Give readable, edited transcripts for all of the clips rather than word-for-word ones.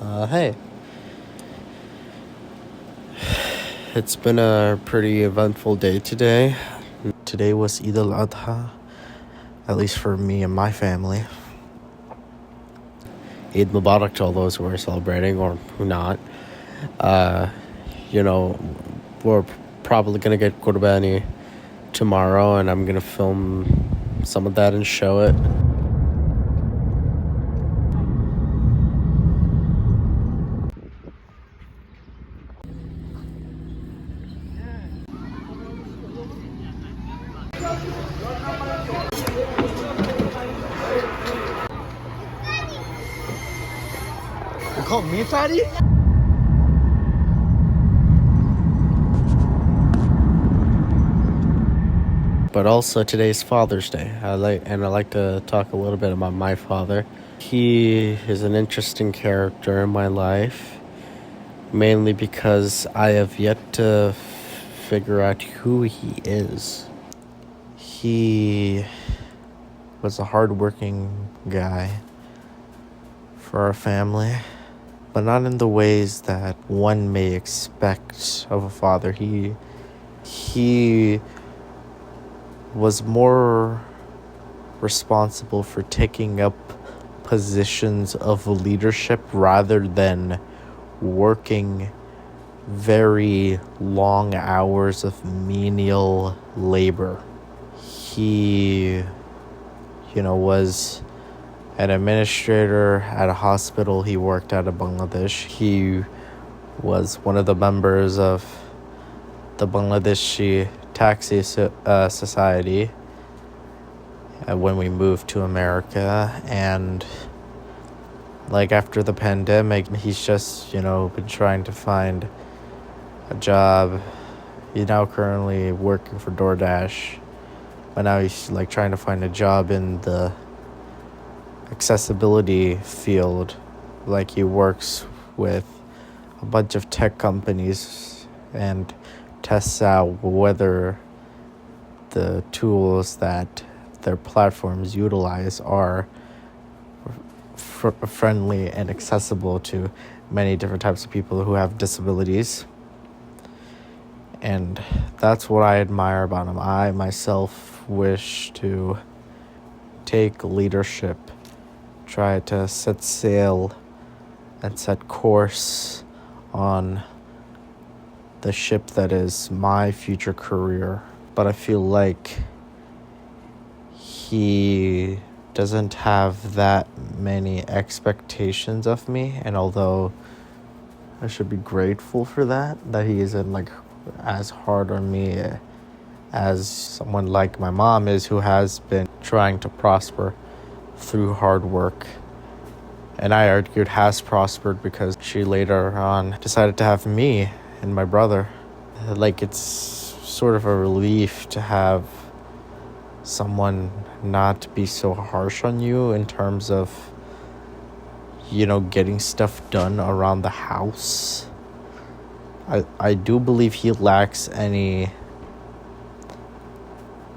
Hey. It's been a pretty eventful day today. Today was Eid al-Adha, at least for me and my family. Eid Mubarak to all those who are celebrating or who not. We're probably going to get Qurbani tomorrow, and I'm going to film some of that and show it. called Mitari? But also today's Father's Day. I like to talk a little bit about my father. He is an interesting character in my life, mainly because I have yet to figure out who he is. He was a hardworking guy for our family, but not in the ways that one may expect of a father. He was more responsible for taking up positions of leadership rather than working very long hours of menial labor. He, was an administrator at a hospital. He worked out of Bangladesh. He was one of the members of the Bangladeshi Taxi Society when we moved to America. And after the pandemic, he's just, been trying to find a job. He's now currently working for DoorDash, but now he's trying to find a job in the accessibility field. He works with a bunch of tech companies and tests out whether the tools that their platforms utilize are friendly and accessible to many different types of people who have disabilities. And that's what I admire about him. I myself wish to take leadership, try to set sail and set course on the ship that is my future career. But I feel like he doesn't have that many expectations of me, and although I should be grateful for that he isn't as hard on me as someone like my mom is, who has been trying to prosper through hard work. And I argued has prospered because she later on decided to have me and my brother. It's sort of a relief to have someone not be so harsh on you in terms of, getting stuff done around the house. I do believe he lacks any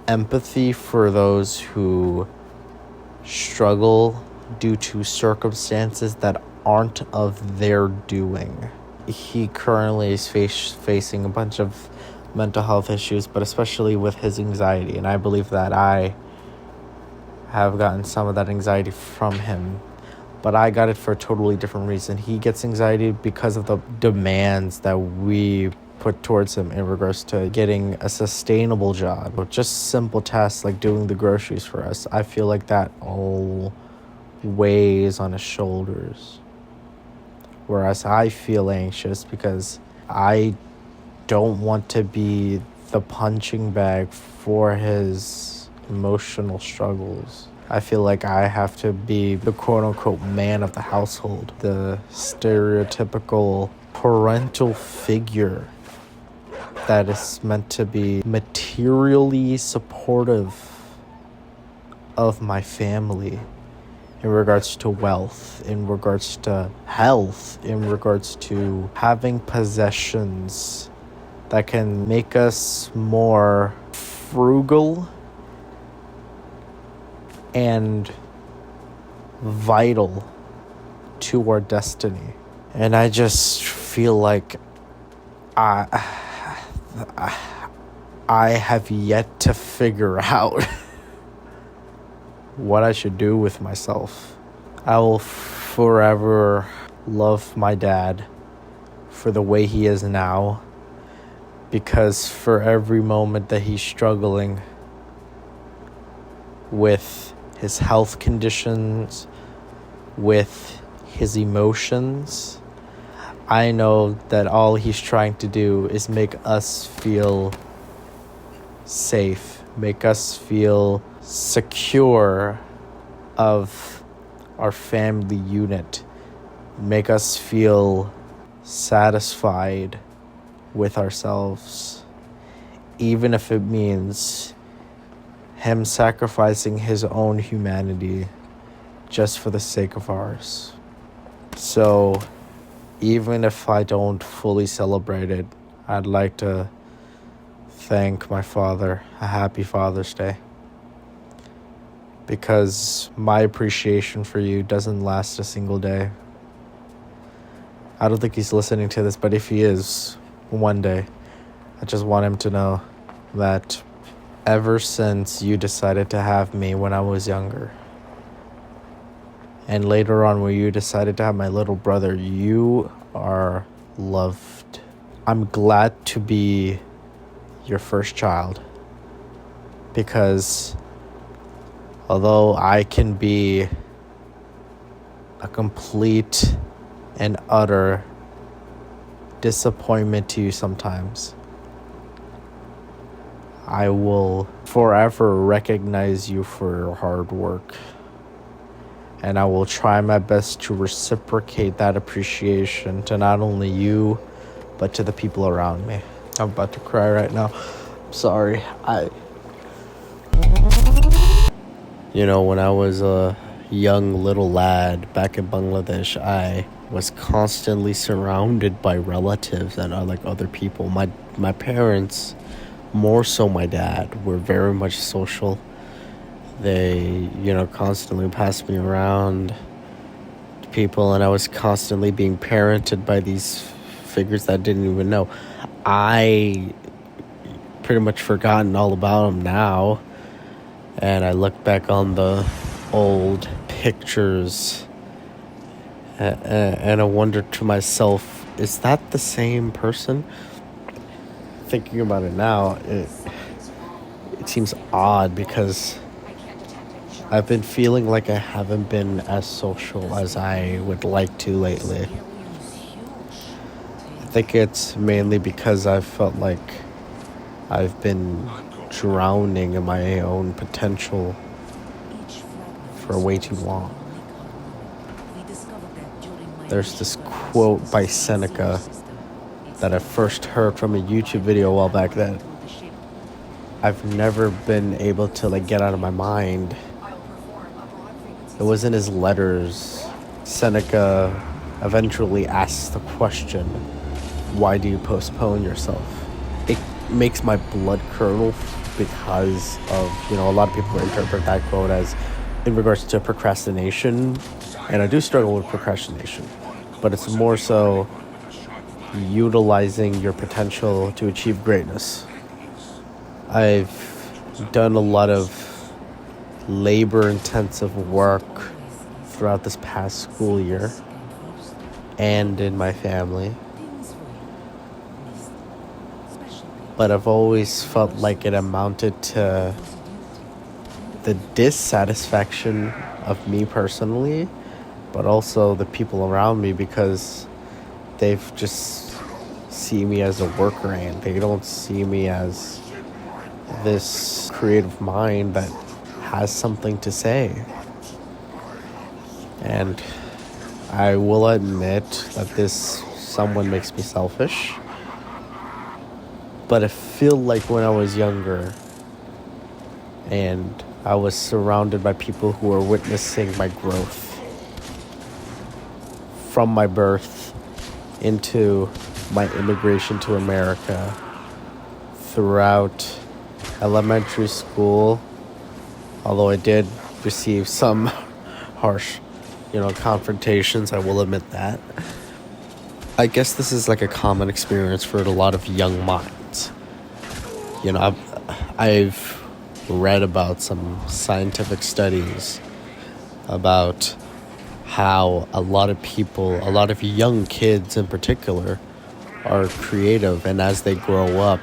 empathy for those who struggle due to circumstances that aren't of their doing. He currently is facing a bunch of mental health issues, but especially with his anxiety. And I believe that I have gotten some of that anxiety from him, but I got it for a totally different reason. He gets anxiety because of the demands that we put towards him in regards to getting a sustainable job, or just simple tasks like doing the groceries for us. I feel like that all weighs on his shoulders. Whereas I feel anxious because I don't want to be the punching bag for his emotional struggles. I feel like I have to be the quote-unquote man of the household, the stereotypical parental figure that is meant to be materially supportive of my family in regards to wealth, in regards to health, in regards to having possessions that can make us more frugal and vital to our destiny. And I just feel like I have yet to figure out what I should do with myself. I will forever love my dad for the way he is now, because for every moment that he's struggling with his health conditions, with his emotions, I know that all he's trying to do is make us feel safe, make us feel secure of our family unit, make us feel satisfied with ourselves, even if it means him sacrificing his own humanity just for the sake of ours. So even if I don't fully celebrate it, I'd like to thank my father. A happy Father's Day. Because my appreciation for you doesn't last a single day. I don't think he's listening to this, but if he is, one day, I just want him to know that ever since you decided to have me when I was younger, and later on when you decided to have my little brother, you are loved. I'm glad to be your first child, because although I can be a complete and utter disappointment to you sometimes, I will forever recognize you for your hard work. And I will try my best to reciprocate that appreciation to not only you, but to the people around me. I'm about to cry right now. I'm sorry. When I was a young little lad back in Bangladesh, I was constantly surrounded by relatives and other people. My parents, more so my dad, were very much social. They, constantly passed me around to people, and I was constantly being parented by these figures that I didn't even know. I pretty much forgotten all about them now, and I look back on the old pictures and I wonder to myself, is that the same person? Thinking about it now, it seems odd because I've been feeling like I haven't been as social as I would like to lately. I think it's mainly because I've felt like I've been drowning in my own potential for way too long. There's this quote by Seneca that I first heard from a YouTube video a while back that I've never been able to get out of my mind. It was in his letters. Seneca eventually asks the question, why do you postpone yourself? It makes my blood curdle because of, a lot of people interpret that quote as in regards to procrastination. And I do struggle with procrastination, but it's more so utilizing your potential to achieve greatness. I've done a lot of labor-intensive work throughout this past school year and in my family. But I've always felt like it amounted to the dissatisfaction of me personally, but also the people around me, because they've just see me as a worker ant. They don't see me as this creative mind that has something to say. And I will admit that this somewhat makes me selfish, but I feel like when I was younger and I was surrounded by people who were witnessing my growth from my birth into my immigration to America, throughout elementary school, although I did receive some harsh, confrontations, I will admit that. I guess this is like a common experience for a lot of young minds. You know, I've read about some scientific studies about how a lot of people, a lot of young kids in particular, are creative, and as they grow up,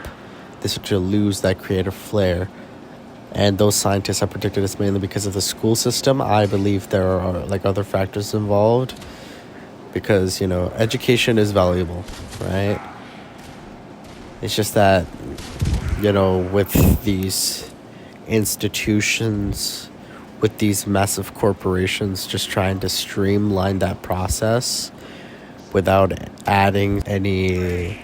they start to lose that creative flair. And those scientists have predicted it's mainly because of the school system. I believe there are like other factors involved because, you know, education is valuable, right? It's just that, you know, with these institutions, with these massive corporations just trying to streamline that process without adding any,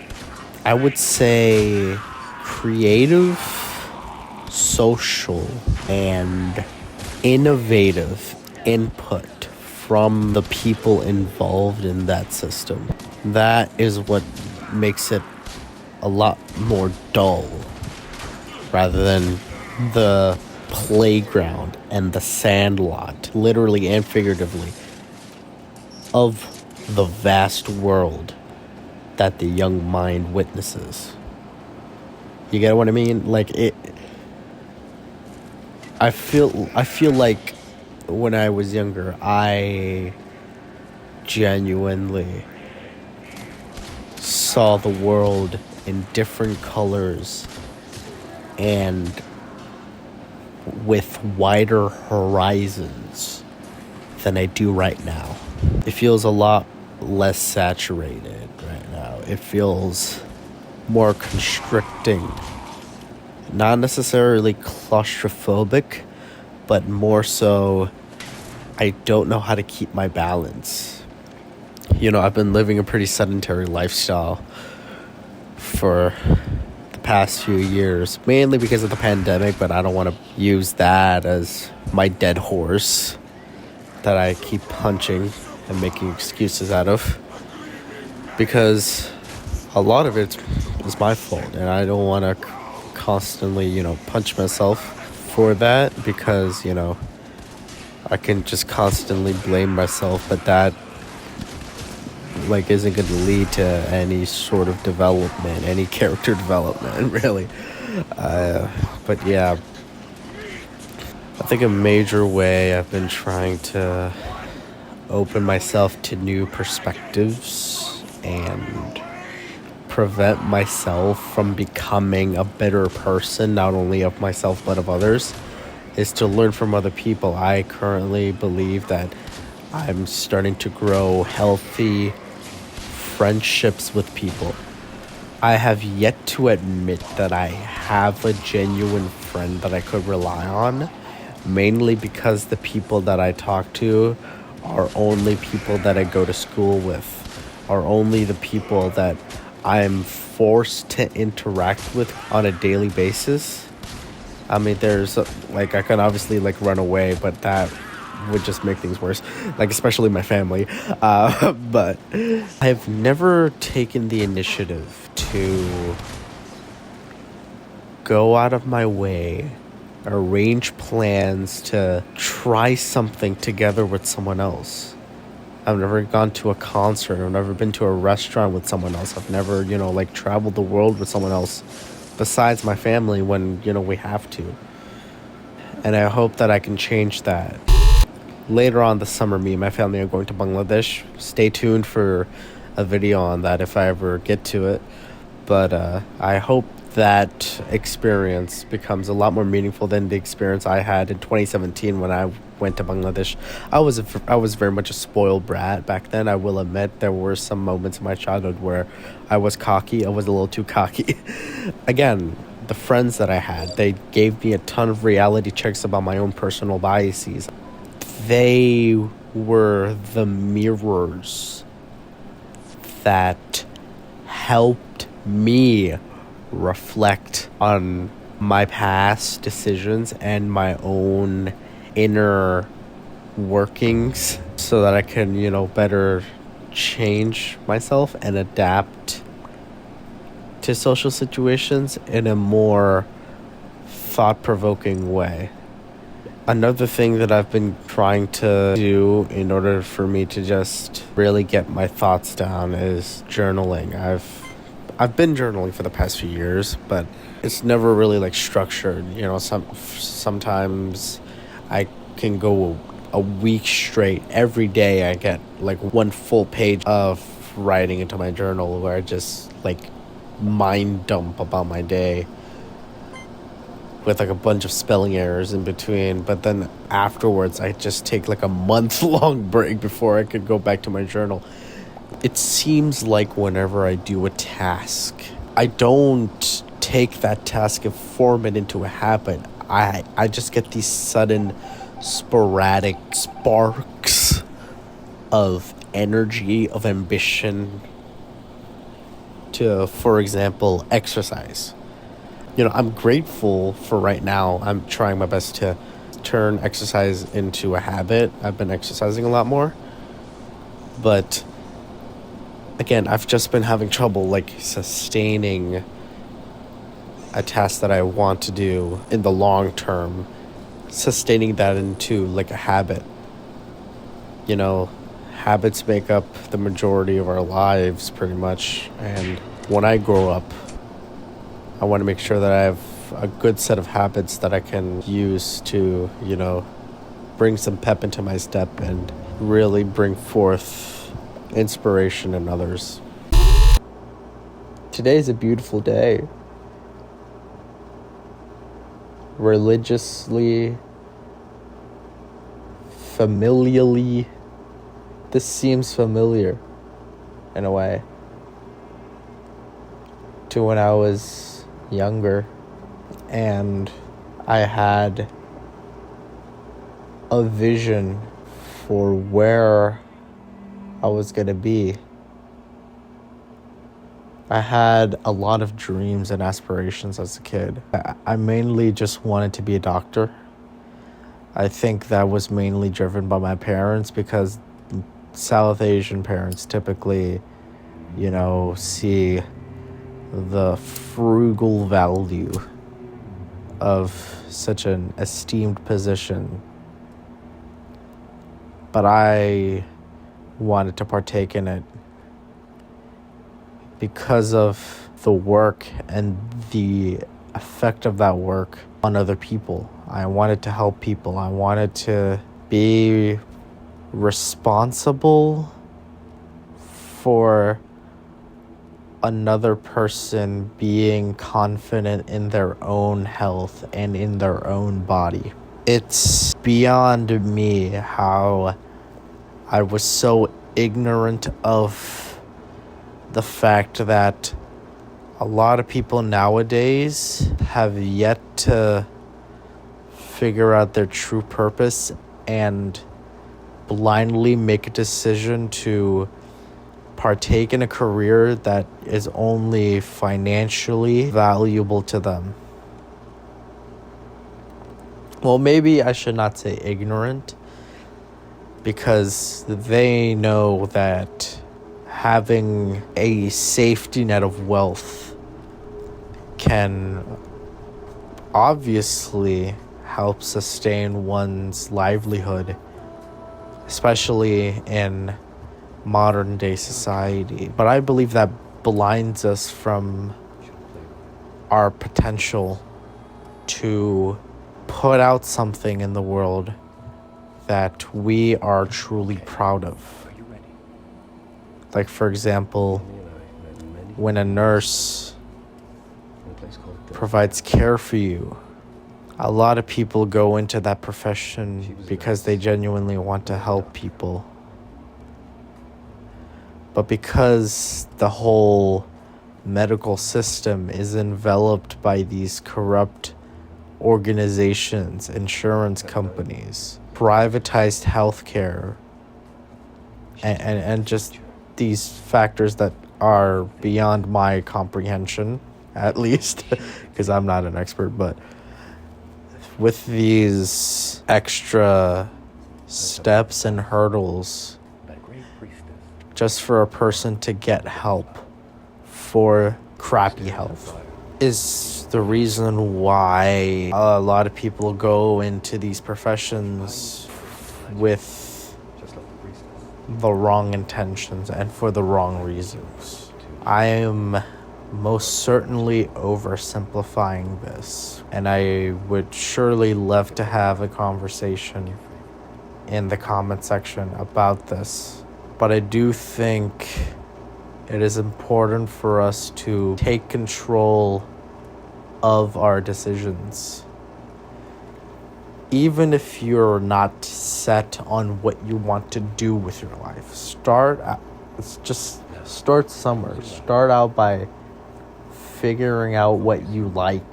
I would say, creative, social, and innovative input from the people involved in that system. That is what makes it a lot more dull rather than the playground and the sandlot, literally and figuratively, of the vast world that the young mind witnesses. You get what I mean? Like it. I feel like when I was younger, I genuinely saw the world in different colors and with wider horizons than I do right now. It feels a lot less saturated right now. It feels more constricting. Not necessarily claustrophobic, but more so I don't know how to keep my balance. You know, I've been living a pretty sedentary lifestyle for the past few years, mainly because of the pandemic, but I don't want to use that as my dead horse that I keep punching and making excuses out of, because a lot of it is my fault, and I don't want to constantly, you know, punch myself for that, because, you know, I can just constantly blame myself, but that like isn't going to lead to any sort of development, any character development, really. But yeah, I think a major way I've been trying to open myself to new perspectives and prevent myself from becoming a better person, not only of myself but of others, is to learn from other people. I currently believe that I'm starting to grow healthy friendships with people. I have yet to admit that I have a genuine friend that I could rely on, mainly because the people that I talk to are only people that I go to school with, are only the people that I'm forced to interact with on a daily basis. I mean, there's like, I can obviously like run away, but that would just make things worse, like especially my family. But I've never taken the initiative to go out of my way, arrange plans to try something together with someone else. I've never gone to a concert. I've never been to a restaurant with someone else. I've never, you know, like traveled the world with someone else besides my family when, you know, we have to. And I hope that I can change that. Later on this summer, me and my family are going to Bangladesh. Stay tuned for a video on that if I ever get to it. But I hope that experience becomes a lot more meaningful than the experience I had in 2017 when I went to Bangladesh. I was very much a spoiled brat back then. I will admit there were some moments in my childhood where I was cocky. I was a little too cocky. Again, the friends that I had, they gave me a ton of reality checks about my own personal biases. They were the mirrors that helped me reflect on my past decisions and my own inner workings so that I can, you know, better change myself and adapt to social situations in a more thought-provoking way. Another thing that I've been trying to do in order for me to just really get my thoughts down is journaling. I've been journaling for the past few years, but it's never really like structured. You know, sometimes I can go a week straight. Every day I get like one full page of writing into my journal where I just like mind dump about my day with like a bunch of spelling errors in between. But then afterwards I just take like a month-long break before I could go back to my journal. It seems like whenever I do a task, I don't take that task and form it into a habit. I just get these sudden sporadic sparks of energy, of ambition to, for example, exercise. You know, I'm grateful for right now. I'm trying my best to turn exercise into a habit. I've been exercising a lot more. But again, I've just been having trouble like sustaining a task that I want to do in the long term, sustaining that into like a habit. You know, habits make up the majority of our lives pretty much, and when I grow up, I want to make sure that I have a good set of habits that I can use to, you know, bring some pep into my step and really bring forth inspiration in others. Today's a beautiful day. Religiously, familially, this seems familiar in a way to when I was younger and I had a vision for where I was going to be. I had a lot of dreams and aspirations as a kid. I mainly just wanted to be a doctor. I think that was mainly driven by my parents because South Asian parents typically, you know, see the frugal value of such an esteemed position. But I wanted to partake in it because of the work and the effect of that work on other people. I wanted to help people. I wanted to be responsible for another person being confident in their own health and in their own body. It's beyond me how I was so ignorant of the fact that a lot of people nowadays have yet to figure out their true purpose and blindly make a decision to partake in a career that is only financially valuable to them. Well, maybe I should not say ignorant, because they know that having a safety net of wealth can obviously help sustain one's livelihood, especially in modern day society. But I believe that blinds us from our potential to put out something in the world that we are truly proud of. Like, for example, when a nurse provides care for you, a lot of people go into that profession because they genuinely want to help people. But because the whole medical system is enveloped by these corrupt organizations, insurance companies, privatized healthcare, and just these factors that are beyond my comprehension, at least, because I'm not an expert, but with these extra steps and hurdles just for a person to get help for crappy health. is the reason why a lot of people go into these professions with the wrong intentions and for the wrong reasons. I am most certainly oversimplifying this, and I would surely love to have a conversation in the comment section about this. But I do think it is important for us to take control of our decisions. Even if you're not set on what you want to do with your life, start somewhere. Start out by figuring out what you like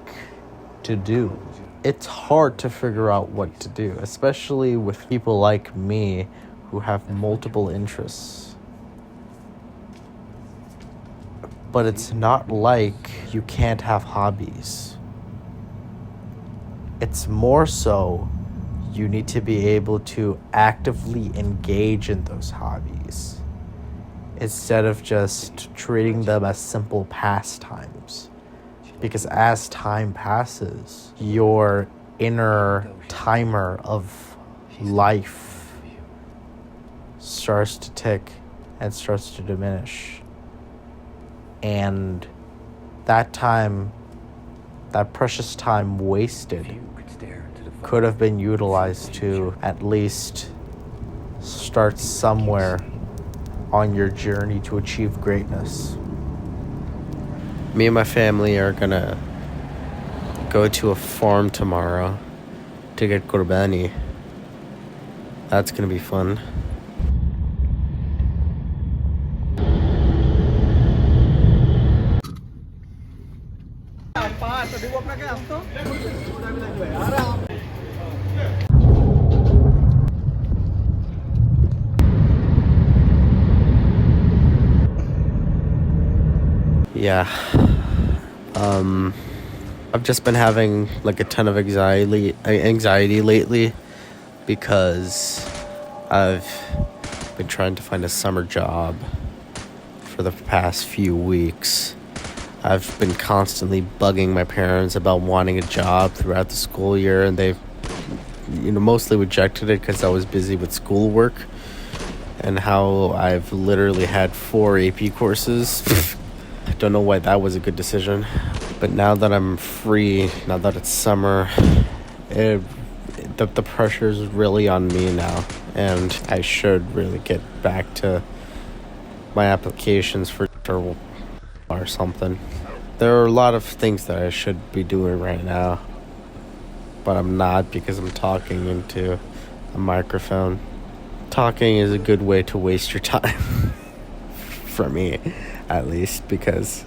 to do. It's hard to figure out what to do, especially with people like me who have multiple interests. But it's not like you can't have hobbies. It's more so you need to be able to actively engage in those hobbies instead of just treating them as simple pastimes. Because as time passes, your inner timer of life starts to tick and starts to diminish. And that time, that precious time wasted, could have been utilized to at least start somewhere on your journey to achieve greatness. Me and my family are gonna go to a farm tomorrow to get Qurbani. That's gonna be fun. Yeah. I've just been having like a ton of anxiety lately because I've been trying to find a summer job for the past few weeks. I've been constantly bugging my parents about wanting a job throughout the school year, and they've mostly rejected it because I was busy with schoolwork and how I've literally had 4 AP courses. I don't know why that was a good decision. But now that I'm free, now that it's summer, the pressure's really on me now. And I should really get back to my applications for or something. There are a lot of things that I should be doing right now. But I'm not, because I'm talking into a microphone. Talking is a good way to waste your time. For me, at least, because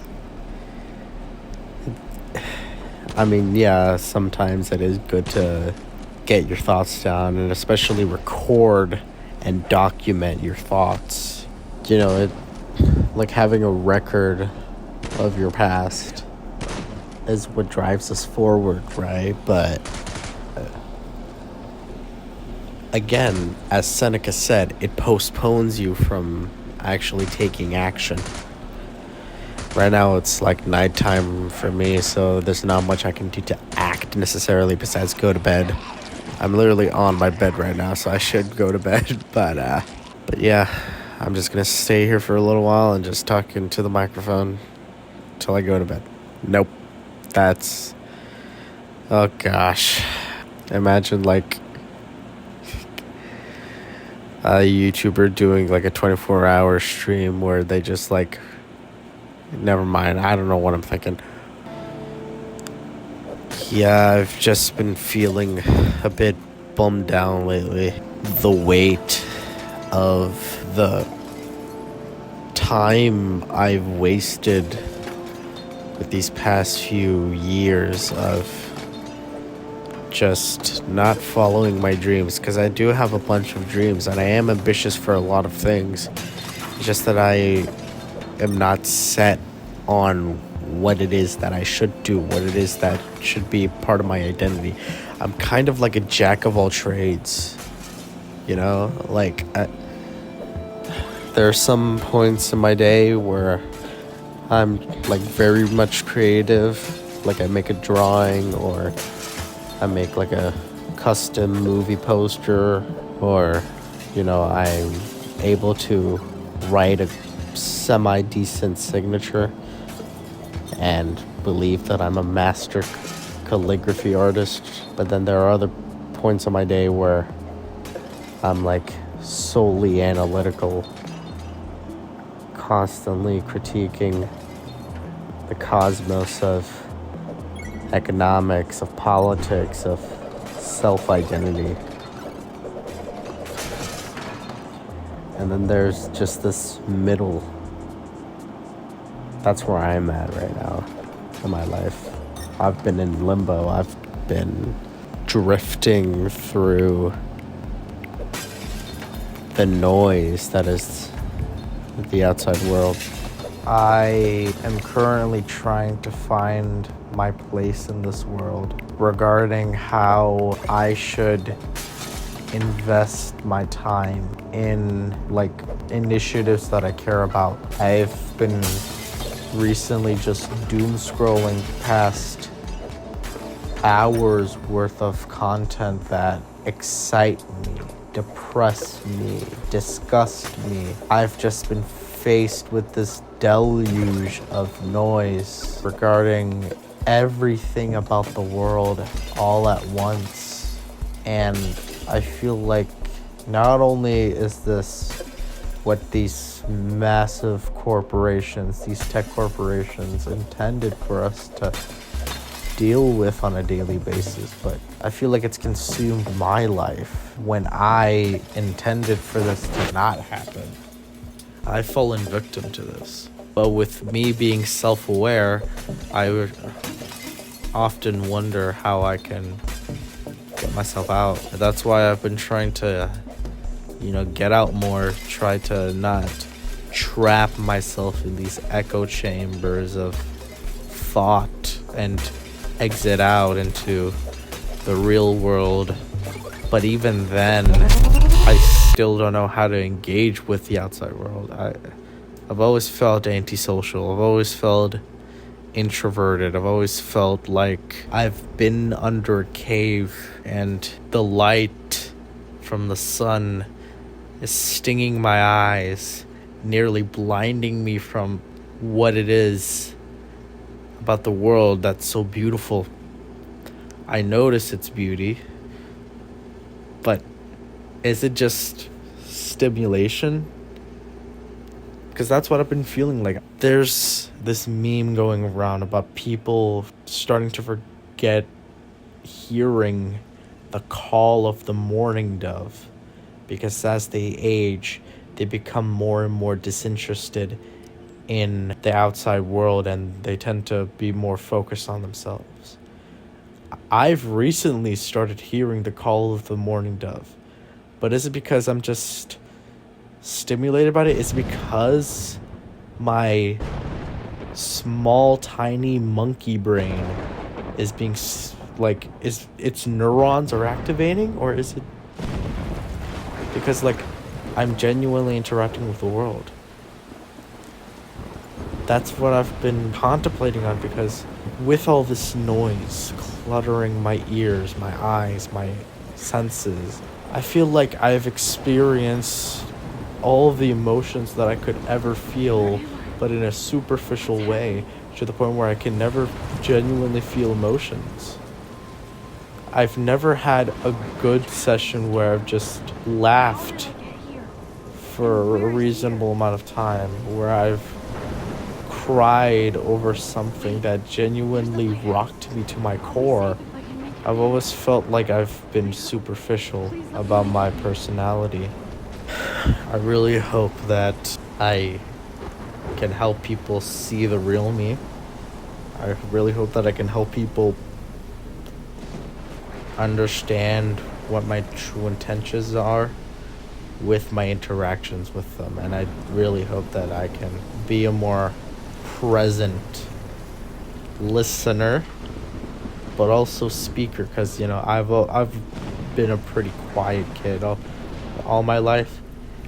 sometimes it is good to get your thoughts down, and especially record and document your thoughts. Like having a record of your past is what drives us forward, right? But again, as Seneca said, it postpones you from actually taking action. Right now it's like nighttime for me, so there's not much I can do to act necessarily besides go to bed. I'm literally on my bed right now, so I should go to bed. But yeah, I'm just gonna stay here for a little while and just talk into the microphone till I go to bed. Nope. Oh gosh. Imagine like a YouTuber doing like a 24-hour stream where they just like, never mind, I don't know what I'm thinking. Yeah, I've just been feeling a bit bummed down lately. The weight of the time I've wasted with these past few years of just not following my dreams, because I do have a bunch of dreams and I am ambitious for a lot of things. It's just that I am not set on what it is that I should do, what it is that should be part of my identity. I'm kind of like a jack of all trades, like there are some points in my day where I'm like very much creative, Like I make a drawing, or I make like a custom movie poster, or, you know, I'm able to write a semi-decent signature and believe that I'm a master calligraphy artist. But then there are other points of my day where I'm like solely analytical, constantly critiquing the cosmos of economics, of politics, of self-identity. And then there's just this middle. That's where I'm at right now in my life. I've been in limbo. I've been drifting through the noise that is the outside world. I am currently trying to find my place in this world regarding how I should invest my time in like initiatives that I care about. I've been recently just doom scrolling past hours worth of content that excite me, depress me, disgust me. I've just been faced with this deluge of noise regarding everything about the world all at once. And I feel like not only is this what these massive corporations, these tech corporations intended for us to deal with on a daily basis, but I feel like it's consumed my life when I intended for this to not happen. I've fallen victim to this. But with me being self-aware, I would often wonder how I can get myself out. That's why I've been trying to, get out more, try to not trap myself in these echo chambers of thought and exit out into the real world. But even then, I still don't know how to engage with the outside world. I've always felt antisocial. I've always felt introverted. I've always felt like I've been under a cave and the light from the sun is stinging my eyes, nearly blinding me from what it is about the world that's so beautiful. I notice its beauty, but is it just stimulation? Because that's what I've been feeling like. There's this meme going around about people starting to forget hearing the call of the mourning dove, because as they age, they become more and more disinterested in the outside world and they tend to be more focused on themselves. I've recently started hearing the call of the mourning dove, but is it because I'm just stimulated by it? Is it because my small tiny monkey brain is being is its neurons are activating, or is it because I'm genuinely interacting with the world? That's what I've been contemplating on, because with all this noise cluttering my ears, my eyes, my senses, I feel like I've experienced all of the emotions that I could ever feel, but in a superficial way, to the point where I can never genuinely feel emotions. I've never had a good session where I've just laughed for a reasonable amount of time, where I've cried over something that genuinely rocked me to my core. I've always felt like I've been superficial about my personality. I really hope that I can help people see the real me. I really hope that I can help people understand what my true intentions are with my interactions with them. And I really hope that I can be a more present listener, but also speaker, because I've been a pretty quiet kid all my life,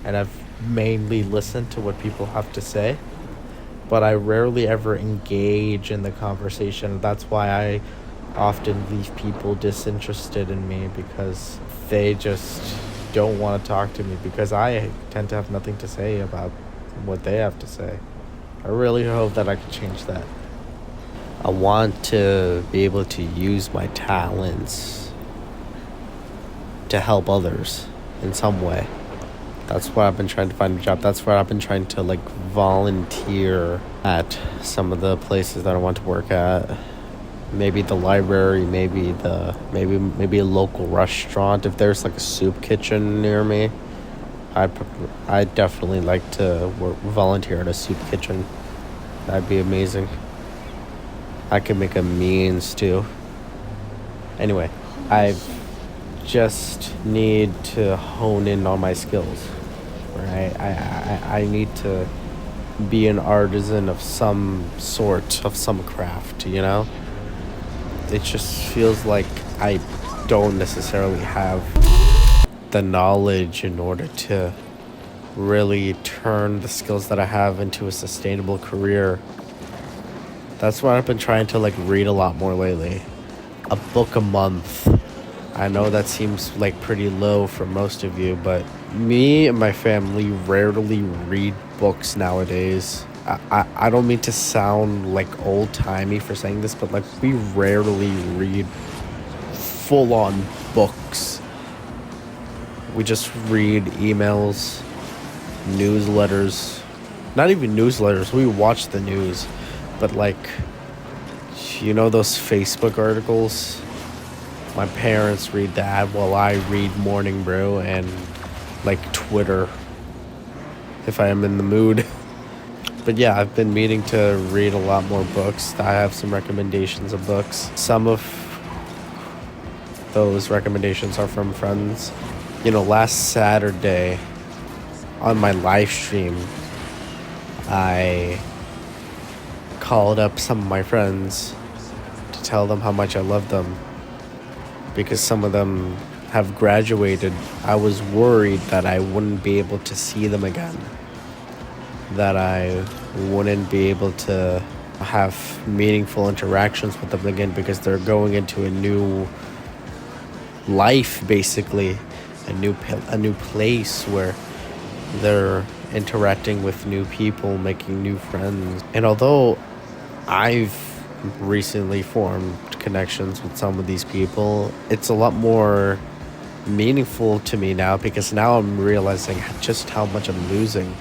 and I've mainly listened to what people have to say. but I rarely ever engage in the conversation. That's why I often leave people disinterested in me, because they just don't want to talk to me, because I tend to have nothing to say about what they have to say. I really hope that I can change that. I want to be able to use my talents to help others in some way. That's why I've been trying to find a job. That's why I've been trying to like volunteer at some of the places that I want to work at. Maybe the library, maybe a local restaurant. If there's like a soup kitchen near me, I'd definitely like to volunteer at a soup kitchen. That'd be amazing. I could make a means too. Anyway, I just need to hone in on my skills. Right? I need to be an artisan of some sort, of some craft, you know? It just feels like I don't necessarily have the knowledge in order to really turn the skills that I have into a sustainable career. That's why I've been trying to like read a lot more lately. A book a month. I know that seems like pretty low for most of you, but me and my family rarely read books nowadays. I don't mean to sound like old-timey for saying this, but like we rarely read full-on books. We just read emails, newsletters. Not even newsletters, we watch the news. But like, you know those Facebook articles? My parents read that while I read Morning Brew and like Twitter if I am in the mood. But yeah, I've been meaning to read a lot more books. I have some recommendations of books. Some of those recommendations are from friends. You know, last Saturday on my live stream, I called up some of my friends to tell them how much I love them, because some of them have graduated. I was worried that I wouldn't be able to see them again, that I wouldn't be able to have meaningful interactions with them again, because they're going into a new life, basically a new place where they're interacting with new people, making new friends. And although I've recently formed connections with some of these people, it's a lot more meaningful to me now, because now I'm realizing just how much I'm losing.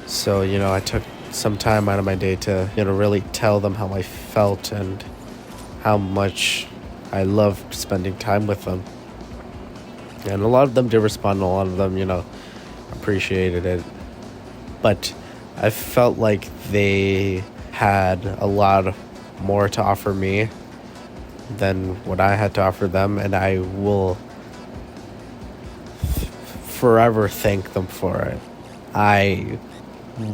So, you know, I took some time out of my day to, you know, really tell them how I felt and how much I loved spending time with them. And a lot of them did respond, and a lot of them, you know, appreciated it. But I felt like they had a lot more to offer me than what I had to offer them, and I will forever thank them for it. I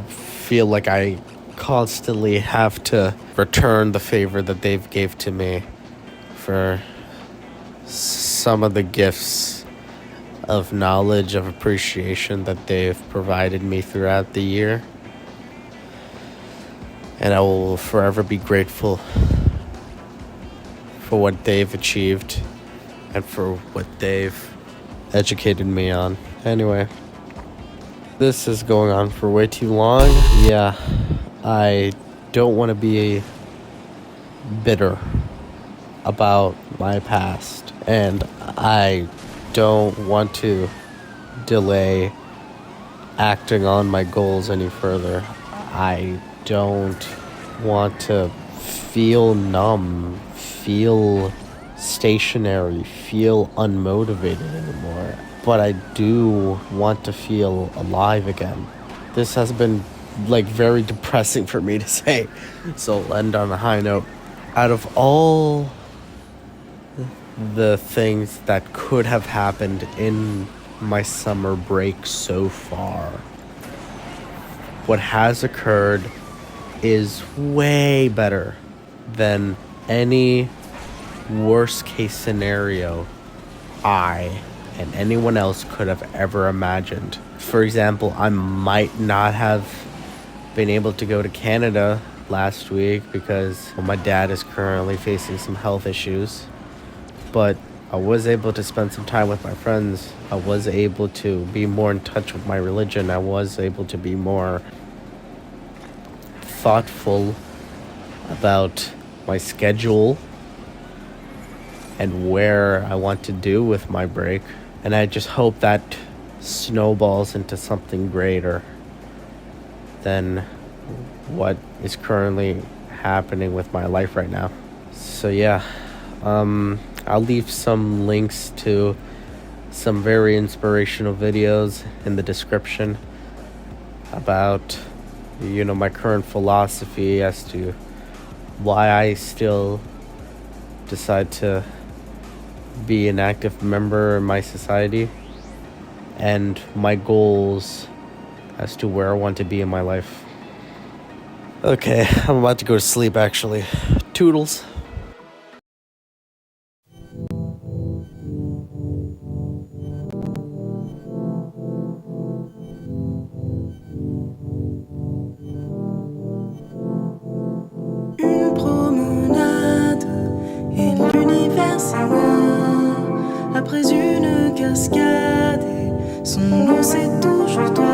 feel like I constantly have to return the favor that they've gave to me for some of the gifts of knowledge, of appreciation that they've provided me throughout the year. And I will forever be grateful for what they've achieved and for what they've educated me on. Anyway, this is going on for way too long. Yeah, I don't want to be bitter about my past, and I don't want to delay acting on my goals any further. I don't want to feel numb, feel stationary, feel unmotivated anymore. But I do want to feel alive again. This has been like very depressing for me to say, so I'll end on a high note. Out of all the things that could have happened in my summer break so far, what has occurred is way better than any worst case scenario I and anyone else could have ever imagined. For example, I might not have been able to go to Canada last week because my dad is currently facing some health issues. But I was able to spend some time with my friends. I was able to be more in touch with my religion. I was able to be more thoughtful about my schedule and where I want to do with my break. And I just hope that snowballs into something greater than what is currently happening with my life right now. So yeah, I'll leave some links to some very inspirational videos in the description about, my current philosophy as to why I still decide to be an active member in my society and my goals as to where I want to be in my life. Okay, I'm about to go to sleep actually. Toodles. Une promenade et l'univers s'émeut après une cascade et son nom c'est toujours toi.